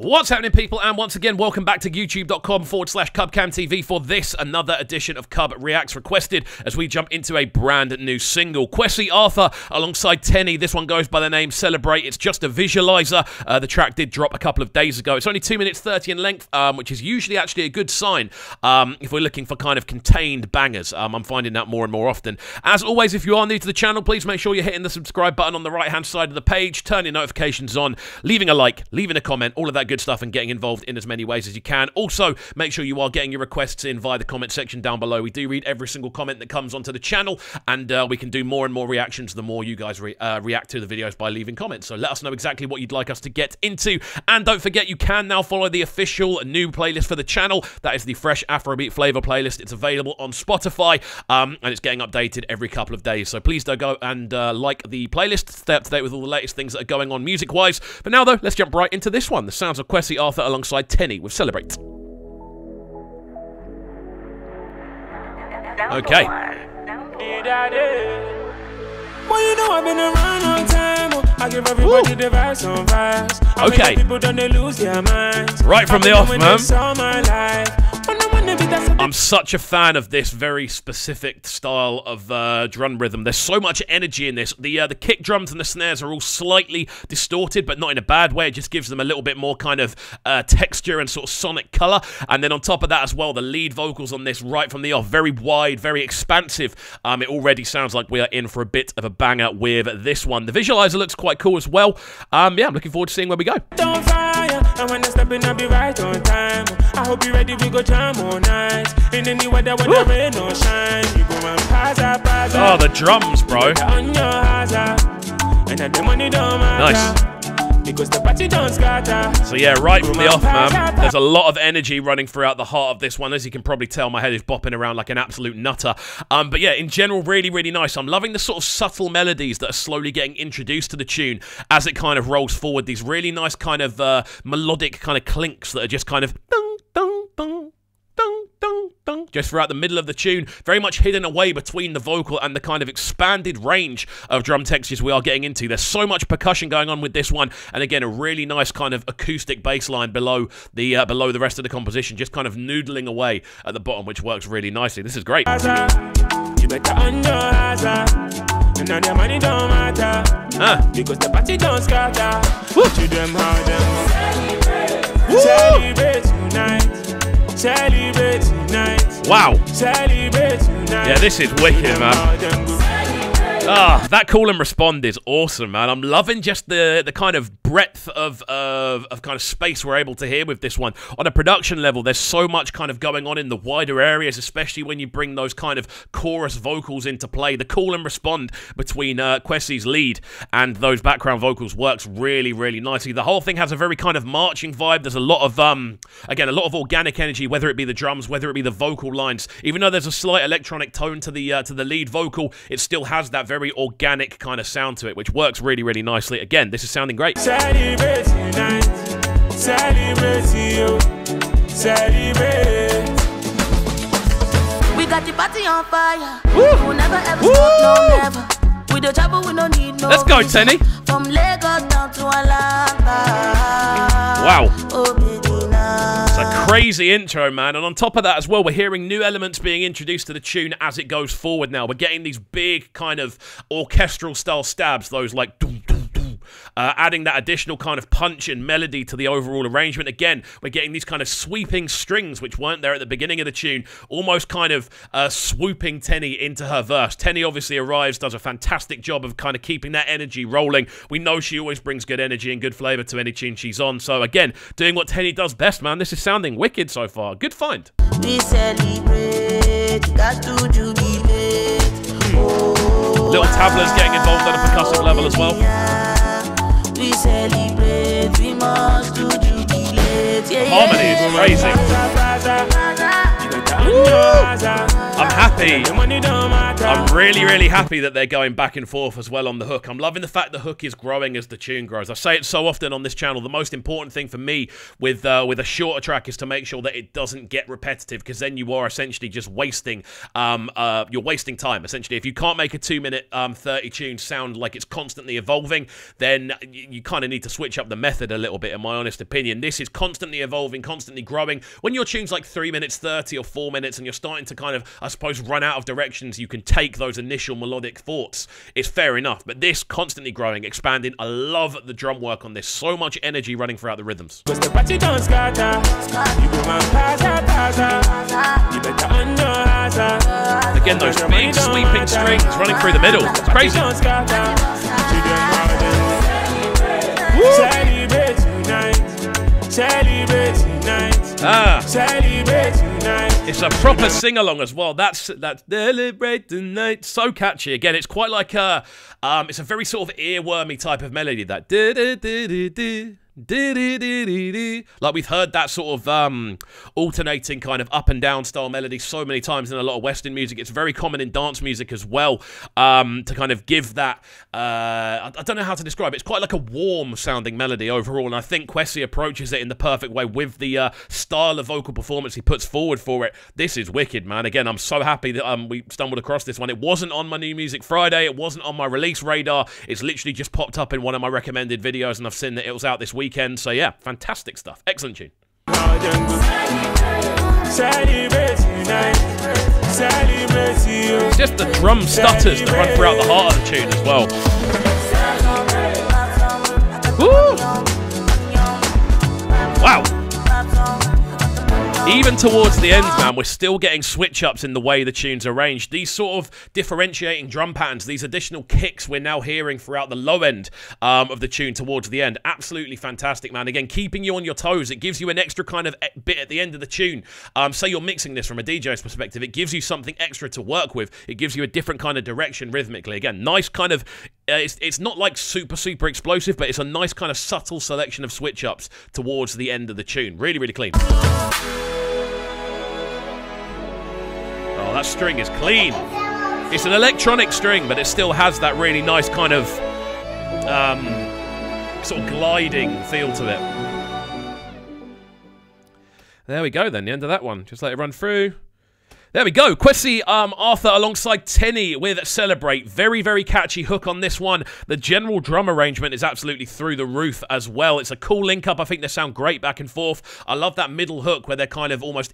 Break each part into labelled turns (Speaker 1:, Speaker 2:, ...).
Speaker 1: What's happening, people? And once again, welcome back to youtube.com/CubCamTV for this, another edition of CubReacts requested as we jump into a brand new single. Kwesi Arthur alongside Teni. This one goes by the name Celebrate. It's just a visualizer. The track did drop a couple of days ago. It's only 2 minutes 30 in length, which is usually actually a good sign if we're looking for kind of contained bangers. I'm finding that more and more often. As always, if you are new to the channel, please make sure you're hitting the subscribe button on the right-hand side of the page, turn your notifications on, leaving a like, leaving a comment, all of that good stuff, and getting involved in as many ways as you can. Also, make sure you are getting your requests in via the comment section down below. We do read every single comment that comes onto the channel, and we can do more and more reactions the more you guys react to the videos by leaving comments. So let us know exactly what you'd like us to get into. And don't forget, you can now follow the official new playlist for the channel. That is the Fresh Afrobeat Flavor playlist. It's available on Spotify, and it's getting updated every couple of days. So please do go and like the playlist, stay up to date with all the latest things that are going on music-wise. But now, though, let's jump right into this one. The sounds of Kwesi Arthur alongside Teni with Celebrate. Okay.
Speaker 2: Well, you know I've been around all time. I give everybody the vibes on vibes.
Speaker 1: Okay.
Speaker 2: People don't they lose their minds.
Speaker 1: Right from the off, man.
Speaker 2: I'm
Speaker 1: I'm such a fan of this very specific style of drum rhythm. There's so much energy in this. The kick drums and the snares are all slightly distorted, but not in a bad way. It just gives them a little bit more kind of texture and sort of sonic color. And then on top of that as well, the lead vocals on this right from the off, very wide, very expansive. It already sounds like we are in for a bit of a banger with this one. The visualizer looks quite cool as well. Yeah, I'm looking forward to seeing where we go.
Speaker 2: don't fire. And when I step in, I'll be right on time. I hope you're ready, we go jam all night. In any weather, whether rain or shine, you go and pass up.
Speaker 1: Oh, the drums, bro.
Speaker 2: On your hazard. And the money don't matter.
Speaker 1: Nice.
Speaker 2: Because the party don't scatter.
Speaker 1: So yeah, right from the off, man, there's a lot of energy running throughout the heart of this one. As you can probably tell, my head is bopping around like an absolute nutter. But yeah, in general, really, really nice. I'm loving the sort of subtle melodies that are slowly getting introduced to the tune as it kind of rolls forward. These really nice kind of melodic kind of clinks that are just kind of dun, dun, dun, dun, dun, dun, just throughout the middle of the tune, very much hidden away between the vocal and the kind of expanded range of drum textures we are getting into. There's so much percussion going on with this one, and again, a really nice kind of acoustic bass line below the rest of the composition, just kind of noodling away at the bottom, which works really nicely. This is great.
Speaker 2: You better on your hazard. And now the money don't matter. Because the party don't scatter. To them how them celebrate tonight. Celebrate tonight.
Speaker 1: Wow.
Speaker 2: Celebrate tonight.
Speaker 1: Yeah, this is wicked, man. That call and respond is awesome, man. I'm loving just the kind of breadth of kind of space we're able to hear with this one. On a production level, there's so much kind of going on in the wider areas, especially when you bring those kind of chorus vocals into play. The call and respond between Kwesi's lead and those background vocals works really, really nicely. The whole thing has a very kind of marching vibe. There's a lot of, again, a lot of organic energy, whether it be the drums, whether it be the vocal lines. Even though there's a slight electronic tone to the lead vocal, it still has that very organic kind of sound to it, which works really, really nicely. Again, this is sounding great.
Speaker 2: Celebrate tonight. Celebrate you. Celebrate.
Speaker 3: We got the party on fire. We'll never ever stop, no never. We don't travel, we don't need no.
Speaker 1: Let's go, Teni.
Speaker 3: From Lagos down to Alabama.
Speaker 1: Wow.
Speaker 3: Oh, Medina.
Speaker 1: It's a crazy intro, man. And on top of that as well, we're hearing new elements being introduced to the tune as it goes forward now. We're getting these big kind of orchestral style stabs, those like doom, doom, doom, adding that additional kind of punch and melody to the overall arrangement. Again, we're getting these kind of sweeping strings, which weren't there at the beginning of the tune, almost kind of swooping Teni into her verse. Teni obviously arrives, does a fantastic job of kind of keeping that energy rolling. We know she always brings good energy and good flavor to any tune she's on. So again, doing what Teni does best, man. This is sounding wicked so far. Good find.
Speaker 3: We celebrate, got to jubilate.
Speaker 1: Little tablas getting involved at a percussive level as well.
Speaker 3: We celebrate, we must do jubilate.
Speaker 1: Harmony is crazy. I'm happy. I'm really, really happy that they're going back and forth as well on the hook. I'm loving the fact the hook is growing as the tune grows. I say it so often on this channel. The most important thing for me with a shorter track is to make sure that it doesn't get repetitive, because then you are essentially just wasting you're wasting time. Essentially, if you can't make a 2-minute 30 tune sound like it's constantly evolving, then you kind of need to switch up the method a little bit, in my honest opinion. This is constantly evolving, constantly growing. When your tune's like 3 minutes 30 or 4 minutes and you're starting to kind of, I suppose, run out of directions, you can take those initial melodic thoughts. It's fair enough, but this constantly growing, expanding. I love the drum work on this. So much energy running throughout the rhythms. Again, those big sweeping strings running through the middle. It's crazy.
Speaker 2: Celebrate tonight. Celebrate tonight. Celebrate tonight.
Speaker 1: It's a proper sing-along as well. That's celebrate tonight. So catchy. Again, it's quite like a it's a very sort of earwormy type of melody, that like we've heard that sort of alternating kind of up and down style melody so many times in a lot of Western music. It's very common in dance music as well, to kind of give that I don't know how to describe it. It's quite like a warm sounding melody overall, and I think Kwesi approaches it in the perfect way with the style of vocal performance he puts forward for it. This is wicked, man. Again, I'm so happy that we stumbled across this one. It wasn't on my New Music Friday, it wasn't on my release radar. It's literally just popped up in one of my recommended videos, and I've seen that it was out this weekend. So yeah, fantastic stuff. Excellent tune. Just the drum stutters that run throughout the heart of the tune as well. Woo! Wow. Even towards the end, man, we're still getting switch-ups in the way the tune's arranged. These sort of differentiating drum patterns, these additional kicks we're now hearing throughout the low end of the tune towards the end. Absolutely fantastic, man. Again, keeping you on your toes. It gives you an extra kind of bit at the end of the tune. Say you're mixing this from a DJ's perspective. It gives you something extra to work with. It gives you a different kind of direction rhythmically. Again, nice kind of... it's not like super explosive, but it's a nice kind of subtle selection of switch-ups towards the end of the tune. Really, really clean. Oh, that string is clean. It's an electronic string, but it still has that really nice kind of sort of gliding feel to it. There we go then, the end of that one. Just let it run through. There we go. Kwesi Arthur alongside Teni with Celebrate. Very, very catchy hook on this one. The general drum arrangement is absolutely through the roof as well. It's a cool link-up. I think they sound great back and forth. I love that middle hook where they're kind of almost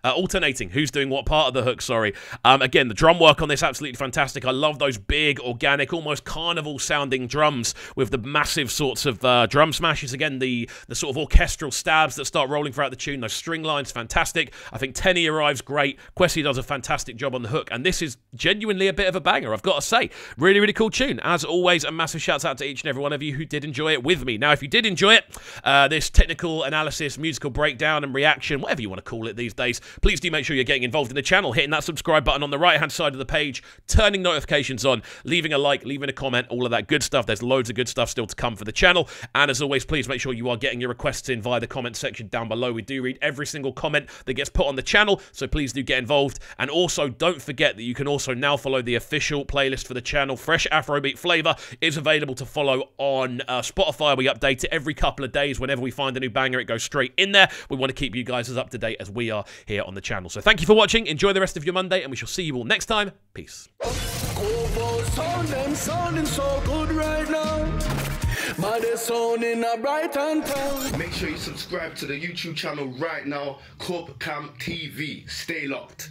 Speaker 1: alternating who's doing what part of the hook, sorry. Again, the drum work on this absolutely fantastic. I love those big, organic, almost carnival-sounding drums with the massive sorts of drum smashes. Again, the sort of orchestral stabs that start rolling throughout the tune. Those string lines, fantastic. I think Teni arrives great. Kwesi does a fantastic job on the hook, and this is genuinely a bit of a banger, I've got to say. Really, really cool tune. As always, a massive shout out to each and every one of you who did enjoy it with me. Now, if you did enjoy it, this technical analysis, musical breakdown and reaction, whatever you want to call it these days, please do make sure you're getting involved in the channel, hitting that subscribe button on the right-hand side of the page, turning notifications on, leaving a like, leaving a comment, all of that good stuff. There's loads of good stuff still to come for the channel, and as always, please make sure you are getting your requests in via the comment section down below. We do read every single comment that gets put on the channel, so please do get involved. And also, don't forget that you can also now follow the official playlist for the channel. Fresh Afrobeat Flavor is available to follow on Spotify. We update it every couple of days. Whenever we find a new banger, it goes straight in there. We want to keep you guys as up to date as we are here on the channel. So thank you for watching. Enjoy the rest of your Monday, and we shall see you all next time. Peace.
Speaker 4: Make sure you subscribe to the YouTube channel right now, CubCamTV. Stay locked.